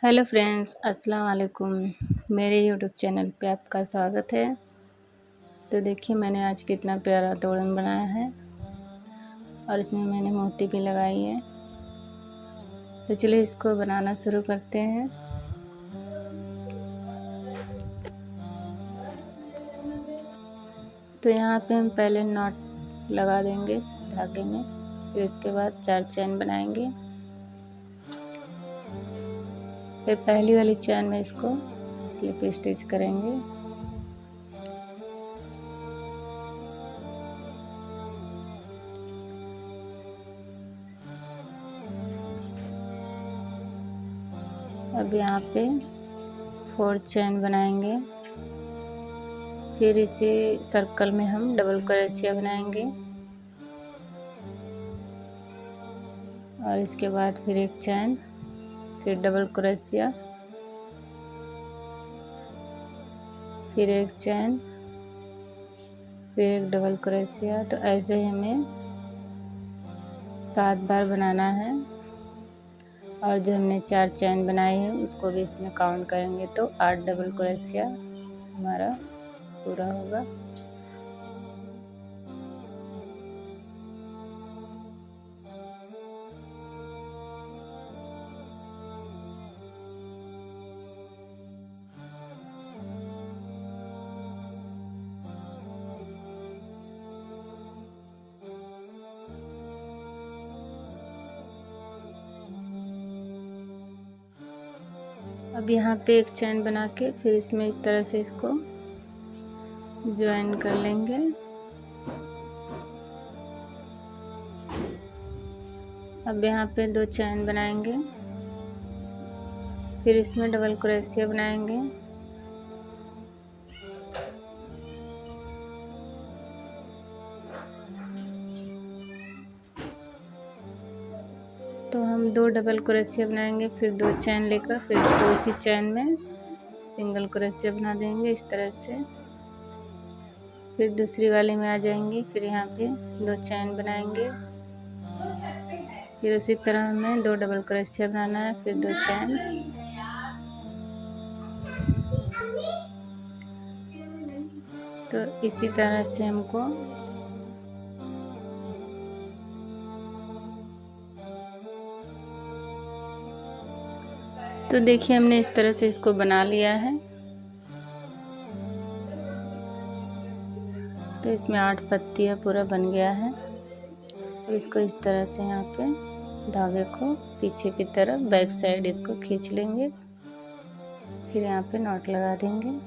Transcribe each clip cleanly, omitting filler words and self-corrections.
Hello friends, अस्सलाम वालेकुम। मेरे यूट्यूब चैनल पे आपका स्वागत है। तो देखिए मैंने आज कितना प्यारा तोरण बनाया है और इसमें मैंने मोती भी लगाई है। तो चलिए इसको बनाना शुरू करते हैं। तो यहाँ पे हम पहले नॉट लगा देंगे धागे में, फिर उसके बाद 4 चैन बनाएंगे। फिर पहली वाली चैन में इसको स्लिप स्टिच करेंगे। अब यहाँ पे 4 चैन बनाएंगे। फिर इसी सर्कल में हम डबल क्रोशिया बनाएंगे और इसके बाद फिर एक चैन, फिर डबल क्रोशिया, फिर एक चैन, फिर एक डबल क्रोशिया। तो ऐसे ही हमें 7 बार बनाना है और जो हमने 4 चैन बनाई है उसको भी इसमें काउंट करेंगे तो 8 डबल क्रोशिया हमारा पूरा होगा। अब यहाँ पे एक चैन बना के फिर इसमें इस तरह से इसको ज्वाइन कर लेंगे। अब यहाँ पे 2 चैन बनाएंगे, फिर इसमें डबल क्रोशिया बनाएंगे। तो हम 2 डबल क्रोशिया बनाएंगे, फिर 2 चैन लेकर फिर इसको इसी चैन में सिंगल क्रोशिया बना देंगे इस तरह से। फिर दूसरी वाले में आ जाएंगे, फिर यहाँ पे 2 चैन बनाएंगे, फिर उसी तरह हमें 2 डबल क्रोशिया बनाना है, फिर 2 चैन। तो इसी तरह से हमको तो देखिए हमने इस तरह से इसको बना लिया है। तो इसमें 8 पत्तियाँ पूरा बन गया है। और इसको इस तरह से यहाँ पे धागे को पीछे की तरफ बैक साइड इसको खींच लेंगे, फिर यहाँ पे नॉट लगा देंगे।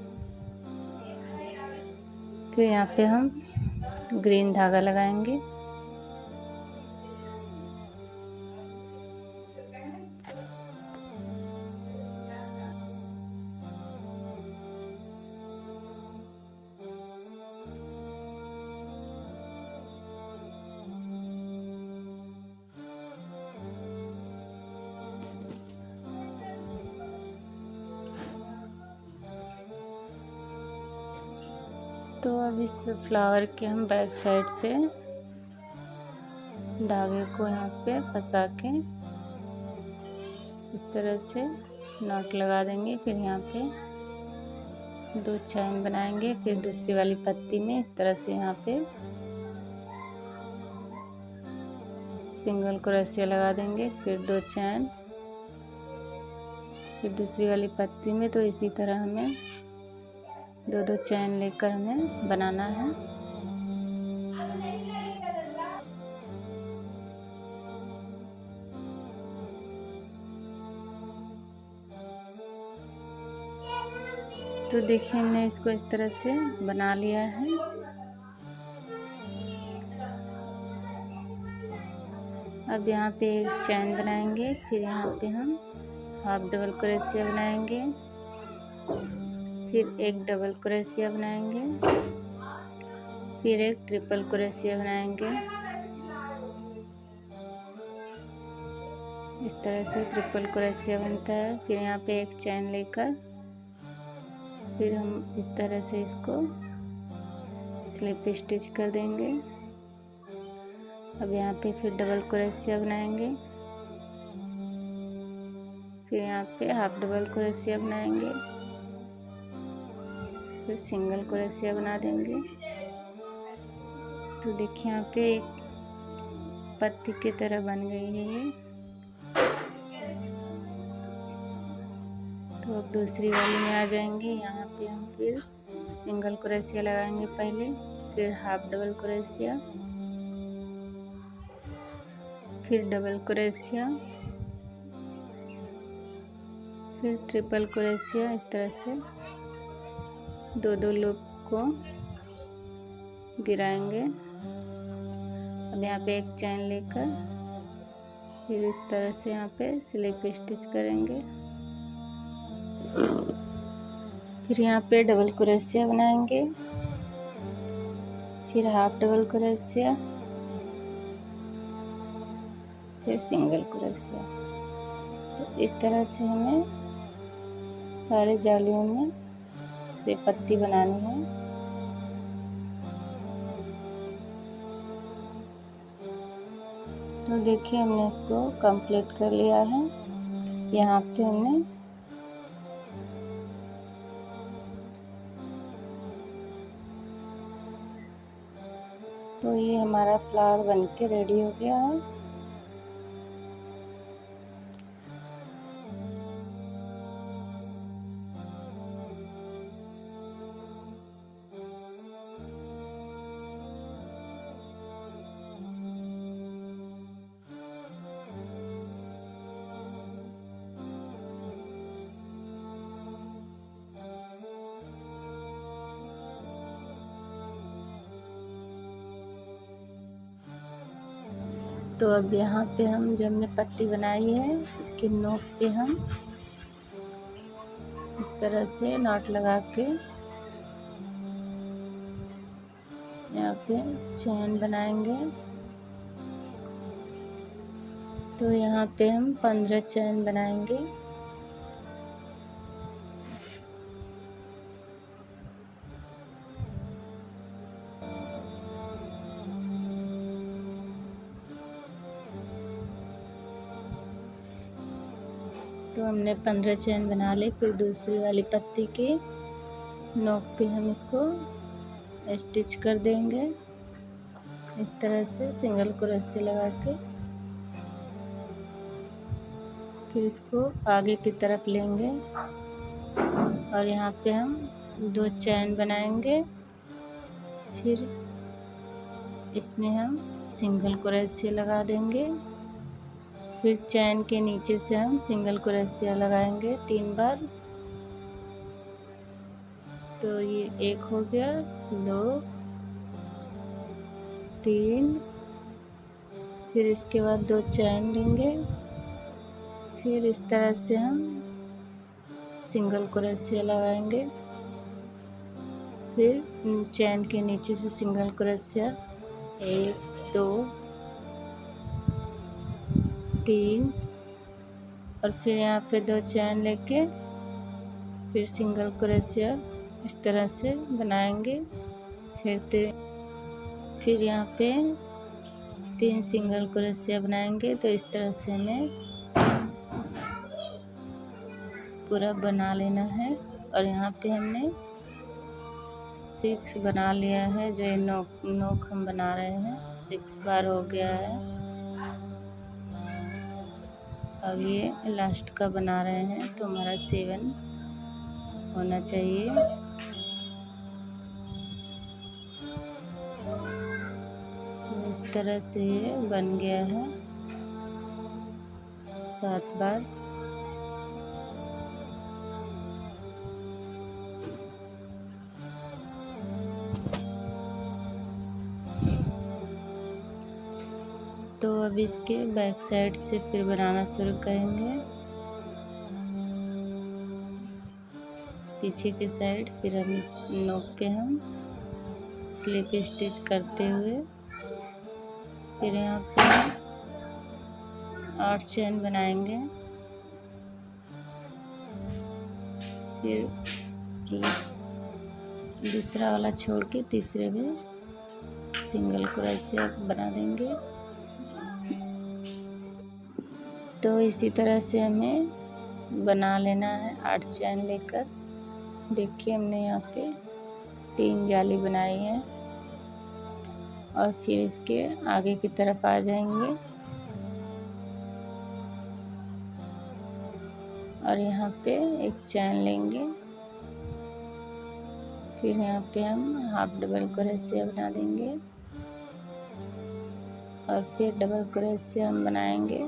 फिर यहाँ पे हम ग्रीन धागा लगाएंगे। तो अब इस फ्लावर के हम बैक साइड से धागे को यहाँ पे फंसा के इस तरह से नॉट लगा देंगे। फिर यहाँ पे 2 चैन बनाएंगे, फिर दूसरी वाली पत्ती में इस तरह से यहाँ पे सिंगल क्रोशिया लगा देंगे, फिर 2 चैन, फिर दूसरी वाली पत्ती में। तो इसी तरह हमें 2-2 चैन लेकर हमें बनाना है। तो देखिए हमने इसको इस तरह से बना लिया है। अब यहाँ पे एक चैन बनाएंगे, फिर यहाँ पे हम हाफ डबल क्रोशिया बनाएंगे, फिर एक डबल क्रोशिया बनाएंगे, फिर एक ट्रिपल क्रोशिया बनाएंगे। इस तरह से ट्रिपल क्रोशिया बनता है। फिर यहाँ पे एक चैन लेकर फिर हम इस तरह से इसको स्लिप स्टिच कर देंगे। अब यहाँ पे फिर डबल क्रोशिया बनाएंगे, फिर यहाँ पे हाफ डबल क्रोशिया बनाएंगे, फिर सिंगल क्रोशिया बना देंगे। तो देखिए यहाँ पे एक पत्ती की तरह बन गई है ये। तो अब दूसरी वाली में आ जाएंगे। यहाँ पे हम फिर सिंगल क्रोशिया लगाएंगे पहले, फिर हाफ डबल क्रोशिया, फिर डबल क्रोशिया, फिर ट्रिपल क्रोशिया। इस तरह से दो दो लूप को गिराएंगे। अब यहाँ पे एक चैन लेकर फिर इस तरह से यहाँ पे स्लिप स्टिच करेंगे। फिर यहाँ पे डबल क्रोशिया बनाएंगे, फिर हाफ डबल क्रोशिया, फिर सिंगल क्रोशिया। तो इस तरह से हमें सारे जालियों में से पत्ती बनानी है। तो देखिए हमने इसको कंप्लीट कर लिया है। यहाँ पे हमने तो ये हमारा फ्लावर बनके रेडी हो गया है। तो अब यहाँ पे हम जो हमने पत्ती बनाई है इसके नोक पे हम इस तरह से नॉट लगा के यहाँ पे चैन बनाएंगे। तो यहाँ पे हम 15 चैन बनाएंगे। तो हमने 15 चैन बना ली। फिर दूसरी वाली पत्ती के नोक पे हम इसको स्टिच कर देंगे इस तरह से सिंगल क्रोशिया लगा के। फिर इसको आगे की तरफ लेंगे और यहाँ पे हम 2 चैन बनाएंगे। फिर इसमें हम सिंगल क्रोशिया लगा देंगे। फिर चैन के नीचे से हम सिंगल क्रोशिया लगाएंगे 3 बार। तो ये 1 हो गया, 2, 3। फिर इसके बाद 2 चैन लेंगे। फिर इस तरह से हम सिंगल क्रोशिया लगाएंगे। फिर चैन के नीचे से सिंगल क्रोशिया 1, 2, 3 और फिर यहाँ पे 2 चैन लेके फिर सिंगल क्रोशिया इस तरह से बनाएंगे। फिर यहाँ पे 3 सिंगल क्रोशिया बनाएंगे। तो इस तरह से हमें पूरा बना लेना है। और यहाँ पे हमने 6 बना लिया है। जो ये नोक हम बना रहे हैं 6 बार हो गया है। अब ये लास्ट का बना रहे हैं तो हमारा 7 होना चाहिए। तो इस तरह से ये बन गया है 7 बार। तो अब इसके बैक साइड से फिर बनाना शुरू करेंगे, पीछे के साइड। फिर हम इस नोक पे हम स्लिप स्टिच करते हुए फिर यहाँ पे 8 चैन बनाएंगे। फिर दूसरा वाला छोड़ के तीसरे में सिंगल क्रोशिया बना देंगे। तो इसी तरह से हमें बना लेना है 8 चैन लेकर। देखिए हमने यहाँ पे 3 जाली बनाई है और फिर इसके आगे की तरफ आ जाएंगे और यहाँ पे एक चैन लेंगे। फिर यहाँ पे हम हाफ डबल क्रोशिया बना देंगे और फिर डबल क्रोशिया हम बनाएंगे।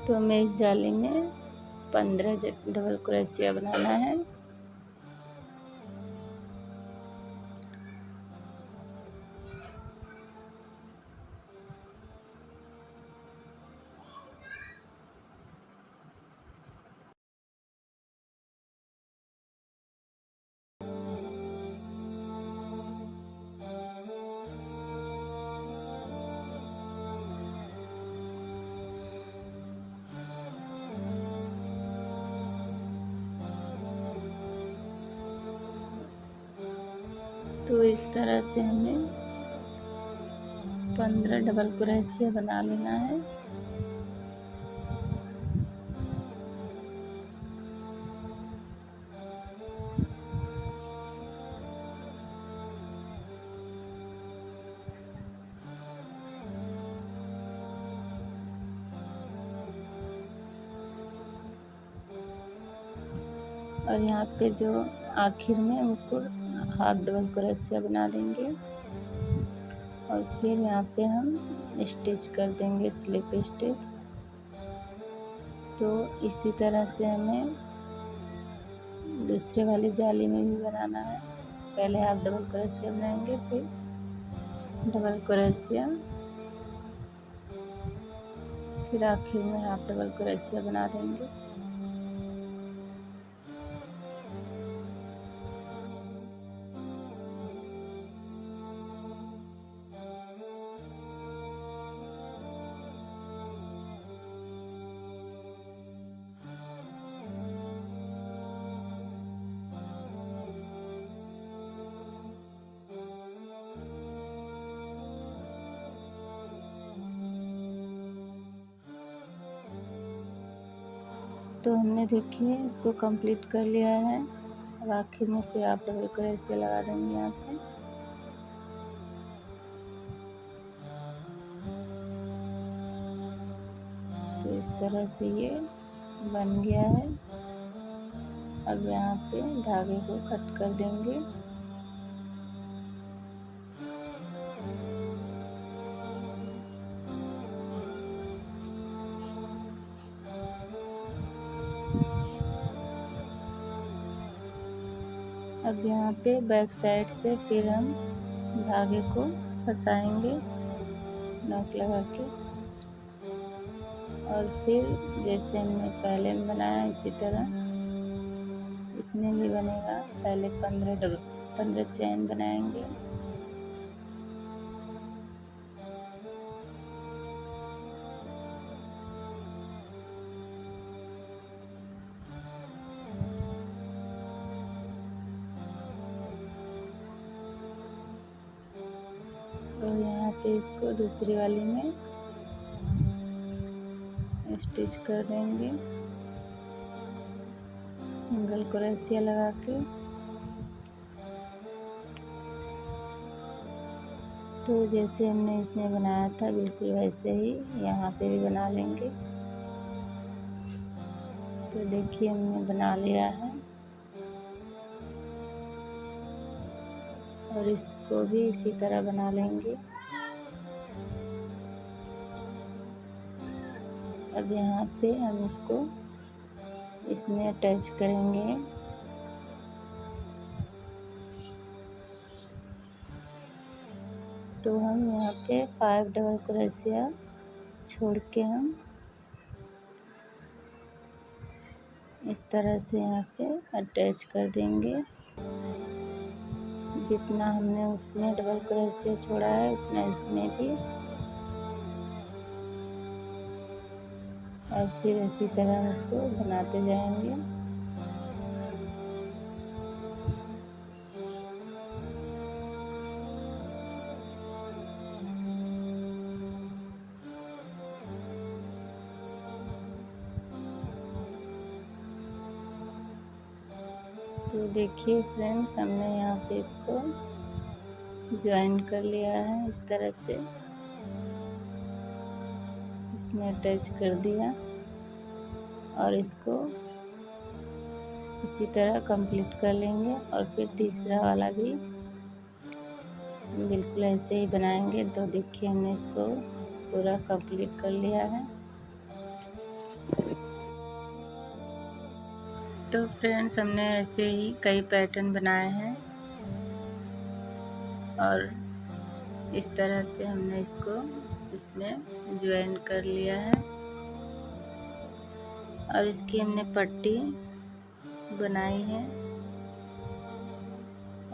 तो हमें इस जाली में 15 डबल क्रोशिया बनाना है। तो इस तरह से हमें 15 डबल क्रोशिया बना लेना है। और यहाँ पे जो आखिर में हम उसको हाफ डबल क्रोशिया बना देंगे और फिर यहाँ पे हम स्टिच कर देंगे स्लिप स्टिच। तो इसी तरह से हमें दूसरे वाली जाली में भी बनाना है। पहले हाफ डबल क्रोशिया बनाएंगे, फिर डबल क्रोशिया, फिर आखिर में हाफ डबल क्रोशिया बना देंगे। तो हमने देखिए इसको कंप्लीट कर लिया है। अब आखिर में फिर आप डबल क्रोशिया लगा देंगे यहाँ पे। तो इस तरह से ये बन गया है। अब यहाँ पे धागे को कट कर देंगे। अब यहाँ पे बैक साइड से फिर हम धागे को फंसाएंगे नॉक लगा के और फिर जैसे हमने पहले में बनाया इसी तरह इसमें भी बनेगा। पहले 15 चैन बनाएंगे। और यहाँ पे इसको दूसरी वाली में स्टिच कर देंगे सिंगल क्रोशिया लगा के। तो जैसे हमने इसमें बनाया था बिल्कुल वैसे ही यहाँ पे भी बना लेंगे। तो देखिए हमने बना लिया है और इसको भी इसी तरह बना लेंगे। अब यहाँ पे हम इसको इसमें अटैच करेंगे। तो हम यहाँ पे 5 डबल क्रोशिया छोड़ के हम इस तरह से यहाँ पे अटैच कर देंगे। जितना हमने उसमें डबल क्रोशिया छोड़ा है उतना इसमें भी, और फिर इसी तरह हम इसको बनाते जाएंगे। तो देखिए फ्रेंड्स, हमने यहाँ पे इसको ज्वाइन कर लिया है। इस तरह से इसमें अटैच कर दिया और इसको इसी तरह कंप्लीट कर लेंगे। और फिर तीसरा वाला भी बिल्कुल ऐसे ही बनाएंगे। तो देखिए हमने इसको पूरा कंप्लीट कर लिया है। तो फ्रेंड्स, हमने ऐसे ही कई पैटर्न बनाए हैं और इस तरह से हमने इसको इसमें ज्वाइन कर लिया है। और इसकी हमने पट्टी बनाई है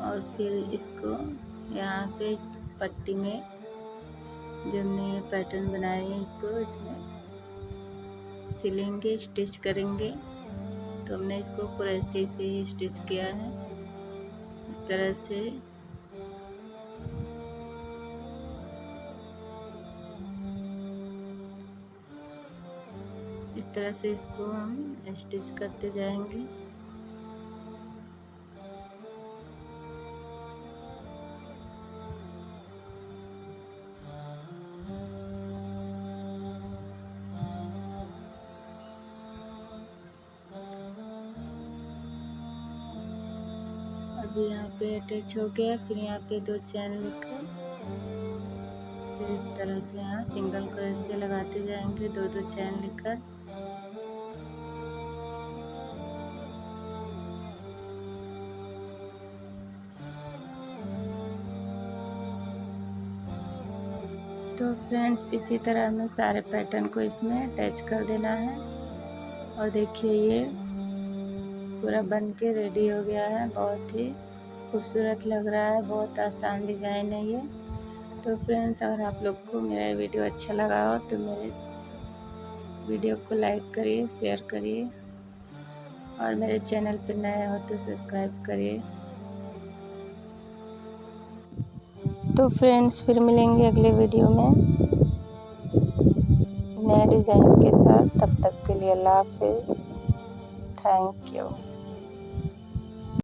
और फिर इसको यहाँ पे इस पट्टी में जो हमने ये पैटर्न बनाए हैं इसको इसमें सिलेंगे, स्टिच करेंगे। तो हमने इसको पूरा ऐसे ही स्टिच किया है। इस तरह से इसको हम स्टिच करते जाएंगे। अभी यहाँ पे अटैच हो गया। फिर यहाँ पे 2 चैन लेकर फिर इस तरह से यहाँ सिंगल क्रोशे लगाते जाएंगे, 2-2 चैन लेकर। तो फ्रेंड्स, इसी तरह हमें सारे पैटर्न को इसमें अटैच कर देना है। और देखिए ये पूरा बन के रेडी हो गया है। बहुत ही खूबसूरत लग रहा है, बहुत आसान डिज़ाइन है ये। तो फ्रेंड्स, अगर आप लोग को मेरा वीडियो अच्छा लगा हो तो मेरे वीडियो को लाइक करिए, शेयर करिए और मेरे चैनल पर नए हो तो सब्सक्राइब करिए। तो फ्रेंड्स, फिर मिलेंगे अगले वीडियो में नए डिज़ाइन के साथ। तब तक के लिए अल्लाह हाफिज़। Thank you.